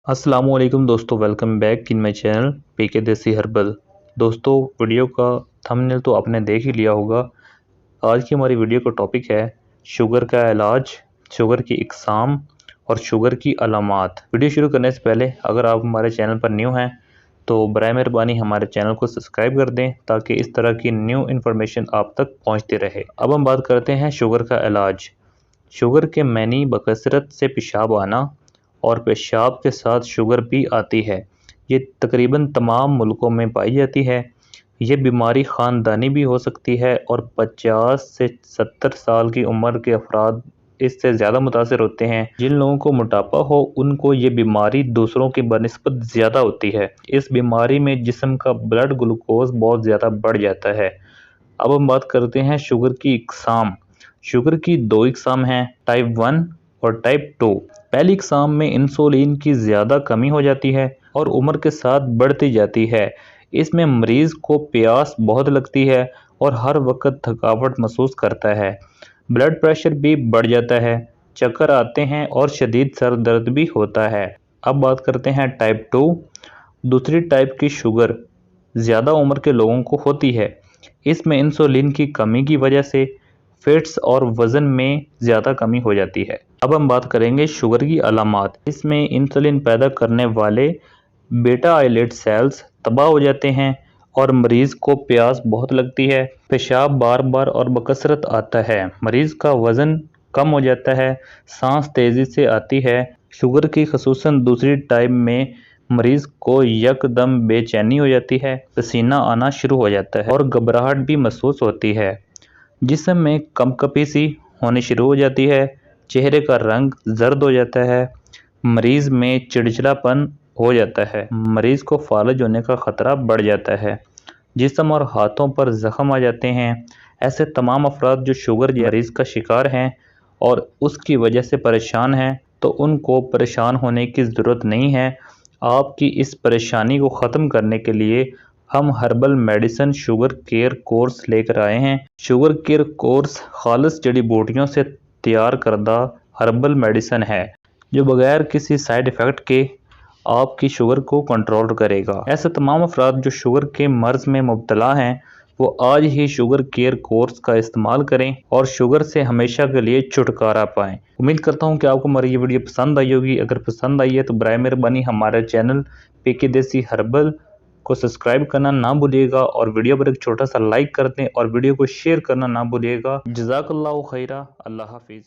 अस्सलामु अलैकुम दोस्तों, welcome back in my channel PK Desi Herbal. दोस्तों, वीडियो का थंबनेल तो आपने देख ही लिया होगा। आज की हमारी वीडियो का टॉपिक है शुगर का इलाज, शुगर की इकसाम और शुगर की अलामात। वीडियो शुरू करने से पहले अगर आप हमारे चैनल पर न्यू हैं तो बराए मेहरबानी हमारे चैनल को सब्सक्राइब कर दें ताकि इस तरह की न्यू इन्फॉर्मेशन आप तक पहुँचती रहे। अब हम बात करते हैं शुगर का इलाज। शुगर के मैनी बकसरत से पेशाब आना और पेशाब के साथ शुगर भी आती है। ये तकरीबन तमाम मुल्कों में पाई जाती है। ये बीमारी ख़ानदानी भी हो सकती है और 50 से 70 साल की उम्र के अफराद इससे ज़्यादा मुतासर होते हैं। जिन लोगों को मोटापा हो उनको ये बीमारी दूसरों की बनिस्बत ज़्यादा होती है। इस बीमारी में जिस्म का ब्लड ग्लूकोज बहुत ज़्यादा बढ़ जाता है। अब हम बात करते हैं शुगर की इकसाम। शुगर की दो इकसाम हैं, टाइप 1 और टाइप 2। पहली इकसाम में इंसुलिन की ज़्यादा कमी हो जाती है और उम्र के साथ बढ़ती जाती है। इसमें मरीज़ को प्यास बहुत लगती है और हर वक्त थकावट महसूस करता है। ब्लड प्रेशर भी बढ़ जाता है, चक्कर आते हैं और शदीद सर दर्द भी होता है। अब बात करते हैं टाइप 2। दूसरी टाइप की शुगर ज़्यादा उम्र के लोगों को होती है। इसमें इंसुलिन की कमी की वजह से फैट्स और वज़न में ज़्यादा कमी हो जाती है। अब हम बात करेंगे शुगर की अलामात। इसमें इंसुलिन पैदा करने वाले बीटा आइलेट सेल्स तबाह हो जाते हैं और मरीज़ को प्यास बहुत लगती है। पेशाब बार बार और बकसरत आता है। मरीज़ का वज़न कम हो जाता है, सांस तेज़ी से आती है। शुगर की खसूसन दूसरी टाइप में मरीज़ को यकदम बेचैनी हो जाती है, पसीना आना शुरू हो जाता है और घबराहट भी महसूस होती है। जिस्म में कंपकपी सी होनी शुरू हो जाती है, चेहरे का रंग जर्द हो जाता है, मरीज़ में चिड़चिड़ापन हो जाता है, मरीज़ को फालज होने का ख़तरा बढ़ जाता है, जिस्म और हाथों पर ज़ख्म आ जाते हैं। ऐसे तमाम अफराद जो शुगर मरीज़ का शिकार हैं और उसकी वजह से परेशान हैं तो उनको परेशान होने की ज़रूरत नहीं है। आपकी इस परेशानी को ख़त्म करने के लिए हम herbal medicine sugar care course लेकर आए हैं। शुगर केयर कोर्स खालिस जड़ी बूटियों से तैयार करदा हर्बल मेडिसिन है जो बगैर किसी साइड इफ़ेक्ट के आपकी शुगर को कंट्रोल करेगा। ऐसे तमाम अफराद जो शुगर के मर्ज़ में मुब्तला हैं वो आज ही शुगर केयर कोर्स का इस्तेमाल करें और शुगर से हमेशा के लिए छुटकारा पाएँ। उम्मीद करता हूँ कि आपको हमारी ये वीडियो पसंद आई होगी। अगर पसंद आई है तो बराए मेहरबानी हमारे चैनल पीके देसी हर्बल को सब्सक्राइब करना ना भूलिएगा और वीडियो पर एक छोटा सा लाइक कर दें और वीडियो को शेयर करना ना भूलिएगा। जज़ाकल्लाहु खैरा। अल्लाह हाफिज़।